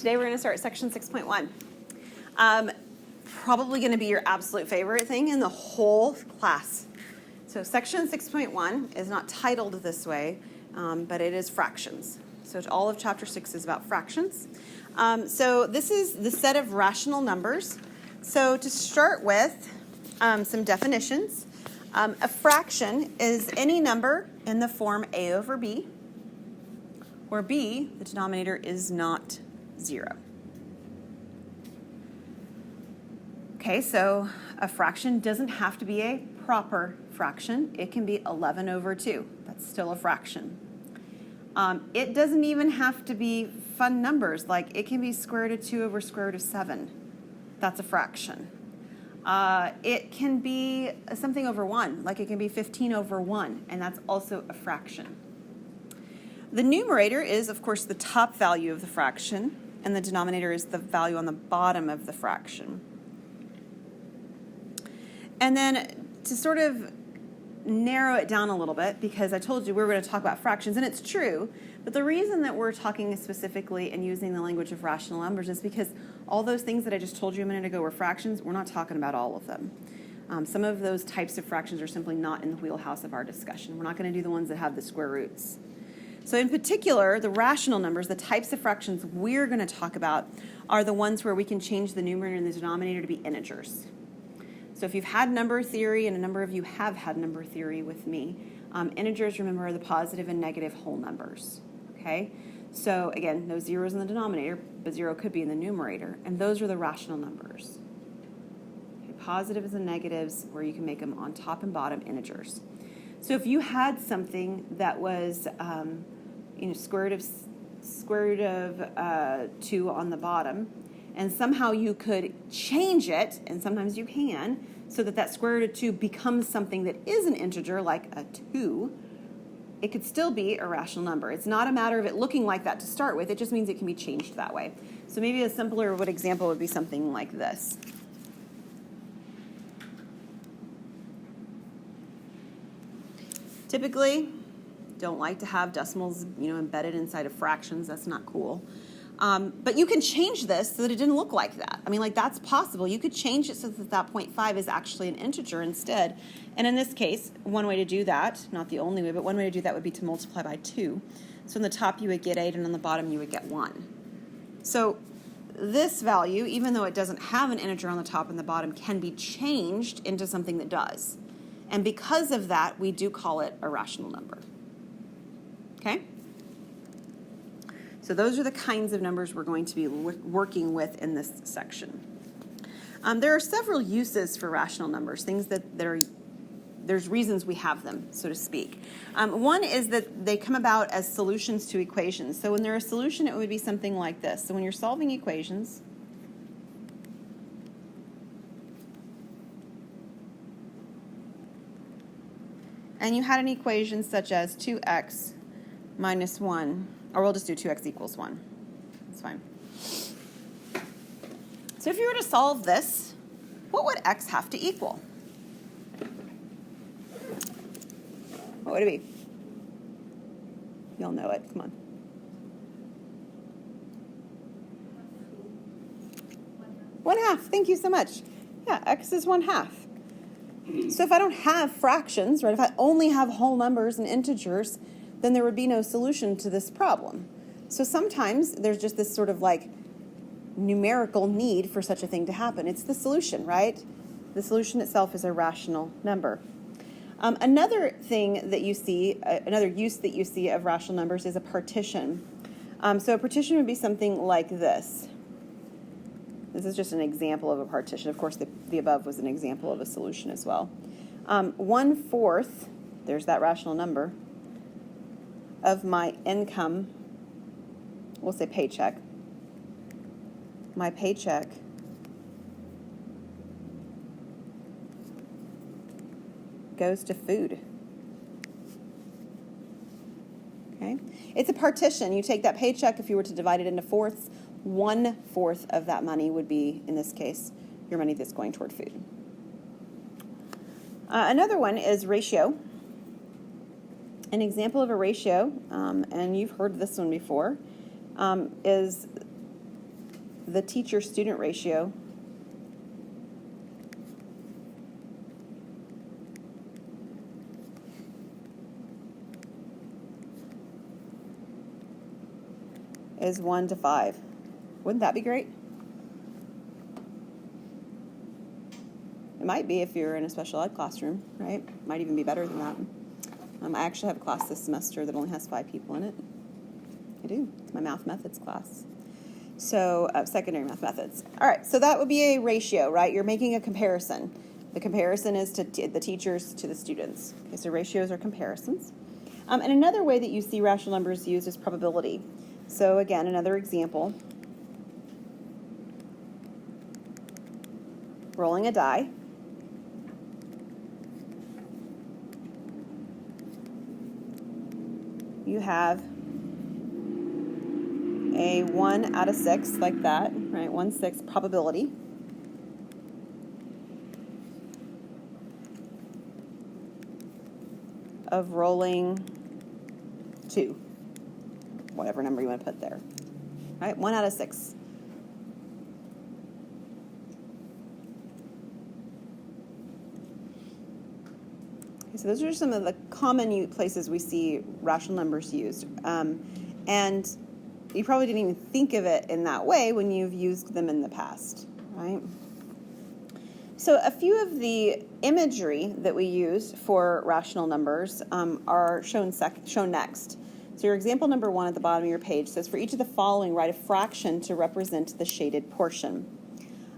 Today we're going to start section 6.1. Probably going to be your absolute favorite thing in the whole class. So section 6.1 is not titled this way, but it is fractions. So all of chapter 6 is about fractions. So this is the set of rational numbers. So to start with, some definitions. A fraction is any number in the form a over b, where b, the denominator, is not 0. Okay, so a fraction doesn't have to be a proper fraction. It can be 11 over 2. That's still a fraction. It doesn't even have to be fun numbers, like it can be square root of 2 over square root of 7. That's a fraction. It can be something over 1, like it can be 15 over 1, and that's also a fraction. The numerator is, of course, the top value of the fraction, and the denominator is the value on the bottom of the fraction. And then to sort of narrow it down a little bit, because I told you we were going to talk about fractions, and it's true, but the reason that we're talking specifically and using the language of rational numbers is because all those things that I just told you a minute ago were fractions. We're not talking about all of them. Some of those types of fractions are simply not in the wheelhouse of our discussion. We're not going to do the ones that have the square roots. So in particular, the rational numbers, the types of fractions we're going to talk about, are the ones where we can change the numerator and the denominator to be integers. So if you've had number theory, and a number of you have had number theory with me, integers, remember, are the positive and negative whole numbers. Okay? So again, no zeros in the denominator, but 0 could be in the numerator, and those are the rational numbers. Okay, positives and negatives, where you can make them on top and bottom integers. So if you had something that was, square root of 2 on the bottom, and somehow you could change it, and sometimes you can, so that that square root of 2 becomes something that is an integer, like a 2, it could still be a rational number. It's not a matter of it looking like that to start with. It just means it can be changed that way. So maybe a simpler example would be something like this. Typically, don't like to have decimals, embedded inside of fractions. That's not cool. But you can change this so that it didn't look like that. I mean, that's possible. You could change it so that that 0.5 is actually an integer instead. And in this case, one way to do that, not the only way, but one way to do that would be to multiply by 2. So on the top you would get 8, and on the bottom you would get 1. So this value, even though it doesn't have an integer on the top and the bottom, can be changed into something that does. And because of that, we do call it a rational number. Okay? So those are the kinds of numbers we're going to be working with in this section. There are several uses for rational numbers, things there's reasons we have them, so to speak. One is that they come about as solutions to equations. So when they're a solution, it would be something like this. So when you're solving equations, and you had an equation such as 2x minus 1, or we'll just do 2x equals 1. That's fine. So if you were to solve this, what would x have to equal? What would it be? You'll know it. Come on. 1/2. Thank you so much. Yeah, x is 1/2. So if I don't have fractions, right, if I only have whole numbers and integers, then there would be no solution to this problem. So sometimes there's just this sort of numerical need for such a thing to happen. It's the solution, right? The solution itself is a rational number. Another thing that you see, another use that you see of rational numbers is a partition. So a partition would be something like this. This is just an example of a partition. Of course, the above was an example of a solution as well. 1/4, there's that rational number, of my income, we'll say paycheck, my paycheck goes to food. Okay? It's a partition. You take that paycheck, if you were to divide it into fourths, 1/4 of that money would be, in this case, your money that's going toward food. Another one is ratio. An example of a ratio, and you've heard this one before, is the teacher-student ratio is 1 to 5. Wouldn't that be great? It might be if you're in a special ed classroom, right? Might even be better than that. I actually have a class this semester that only has 5 people in it. I do. It's my math methods class. So secondary math methods. All right, so that would be a ratio, right? You're making a comparison. The comparison is to the teachers to the students. Okay, so ratios are comparisons. And another way that you see rational numbers used is probability. So again, another example. Rolling a die. You have a 1 out of 6, like that, right? 1/6 probability. Of rolling 2, whatever number you want to put there, right? 1 out of 6. Okay, so those are some of the common places we see rational numbers used. And you probably didn't even think of it in that way when you've used them in the past, right? So a few of the imagery that we use for rational numbers are shown next. So your example number 1 at the bottom of your page says, for each of the following, write a fraction to represent the shaded portion.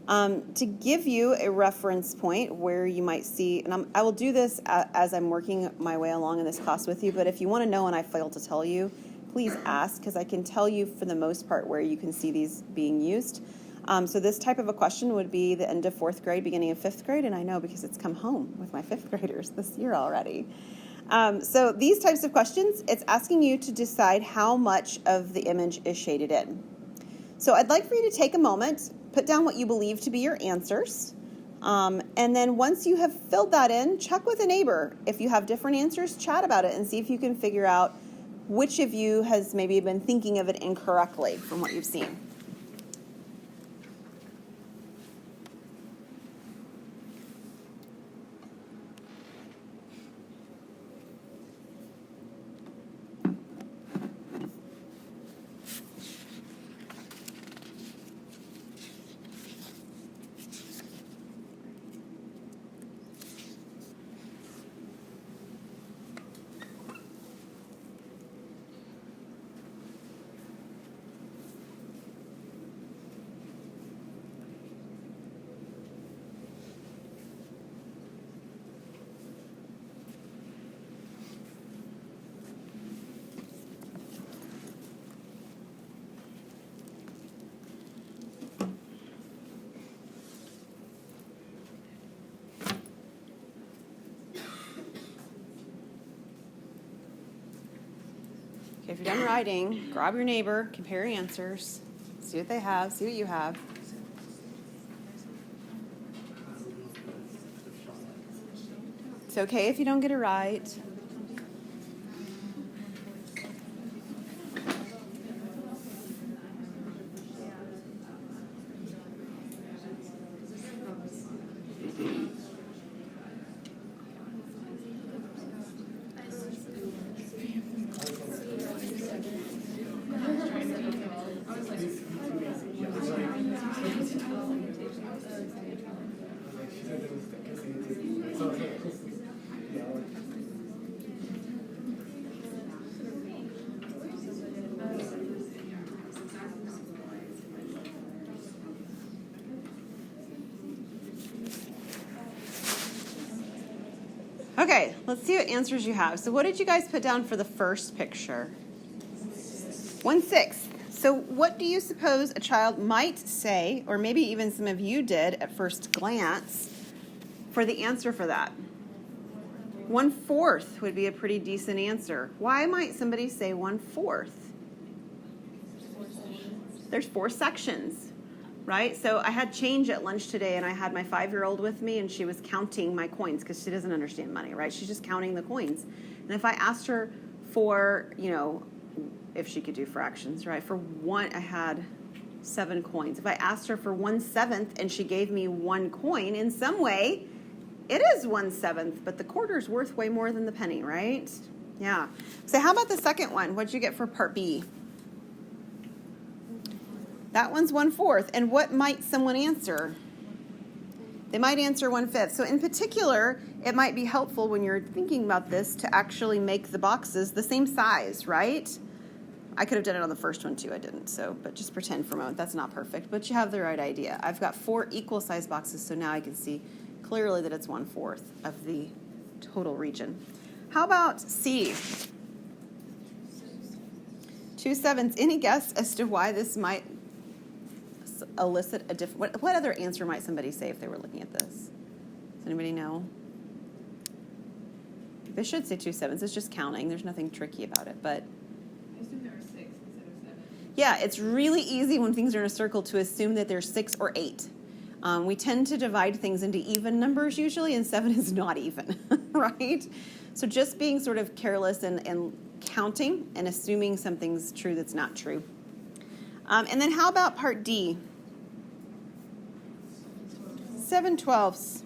To give you a reference point where you might see, and I will do this as I'm working my way along in this class with you, but if you want to know and I fail to tell you, please ask, because I can tell you for the most part where you can see these being used. So this type of a question would be the end of 4th grade, beginning of 5th grade, and I know because it's come home with my 5th graders this year already. So these types of questions, it's asking you to decide how much of the image is shaded in. So I'd like for you to take a moment, put down what you believe to be your answers, and then once you have filled that in, check with a neighbor. If you have different answers, chat about it and see if you can figure out which of you has maybe been thinking of it incorrectly from what you've seen. Okay, if you're done writing, grab your neighbor, compare your answers, see what they have, see what you have. It's okay if you don't get it right. Okay, let's see what answers you have. So what did you guys put down for the first picture? 1/6. So what do you suppose a child might say, or maybe even some of you did at first glance, for the answer for that? 1/4 would be a pretty decent answer. Why might somebody say 1/4? There's 4 sections, right? So I had change at lunch today, and I had my 5-year-old with me, and she was counting my coins because she doesn't understand money, right? She's just counting the coins. And if I asked her for, if she could do fractions, right? For one, I had 7 coins. If I asked her for 1/7 and she gave me 1 coin, in some way, it is 1/7, but the quarter's worth way more than the penny, right? Yeah. So how about the second one? What'd you get for part B? That one's 1/4. And what might someone answer? They might answer 1/5. So in particular, it might be helpful when you're thinking about this to actually make the boxes the same size, right? I could have done it on the first one too, I didn't. So, but just pretend for a moment. That's not perfect, but you have the right idea. I've got 4 equal size boxes, so now I can see clearly that it's 1/4 of the total region. How about C? 2/7. Any guess as to why this might elicit a different, what other answer might somebody say if they were looking at this? Does anybody know? They should say 2/7. It's just counting. There's nothing tricky about it, but. I assume there were 6 instead of 7. Yeah, it's really easy when things are in a circle to assume that there's 6 or 8. We tend to divide things into even numbers usually, and 7 is not even, right? So just being sort of careless and counting and assuming something's true that's not true. And then how about part D? 7/12.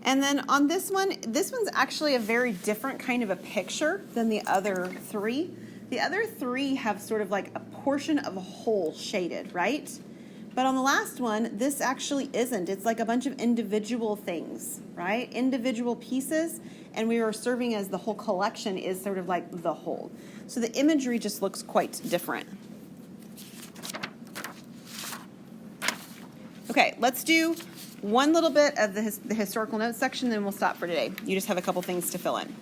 And then on this one's actually a very different kind of a picture than the other 3. The other 3 have sort of like a portion of a whole shaded, right? But on the last one, this actually isn't. It's like a bunch of individual things, right? Individual pieces, and we are serving as the whole collection is sort of like the whole. So the imagery just looks quite different. Okay, let's do one little bit of the historical notes section, then we'll stop for today. You just have a couple things to fill in.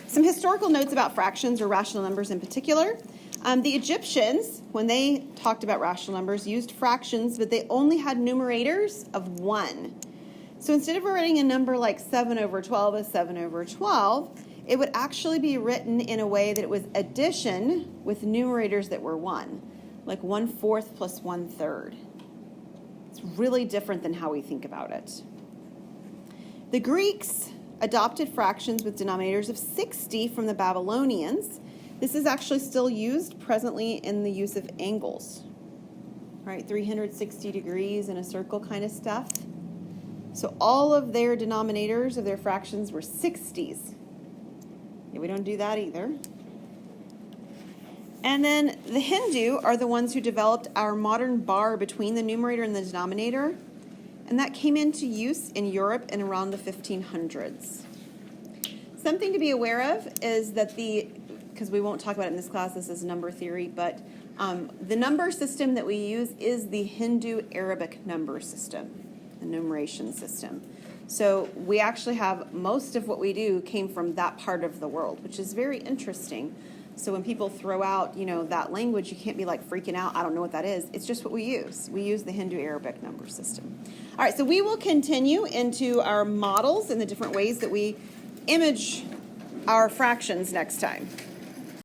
Some historical notes about fractions or rational numbers in particular. The Egyptians, when they talked about rational numbers, used fractions, but they only had numerators of 1. So instead of writing a number like 7/12 as 7/12, it would actually be written in a way that it was addition with numerators that were 1, like 1/4 plus 1/3. It's really different than how we think about it. The Greeks adopted fractions with denominators of 60 from the Babylonians. This is actually still used presently in the use of angles, right? 360 degrees in a circle kind of stuff. So all of their denominators of their fractions were 60s. Yeah, we don't do that either. And then the Hindu are the ones who developed our modern bar between the numerator and the denominator. And that came into use in Europe in around the 1500s. Something to be aware of is that because we won't talk about it in this class, this is number theory, but the number system that we use is the Hindu Arabic number system, the numeration system. So we actually have most of what we do came from that part of the world, which is very interesting. So when people throw out, that language, you can't be like freaking out. I don't know what that is. It's just what we use. We use the Hindu Arabic number system. All right, so we will continue into our models and the different ways that we image our fractions next time.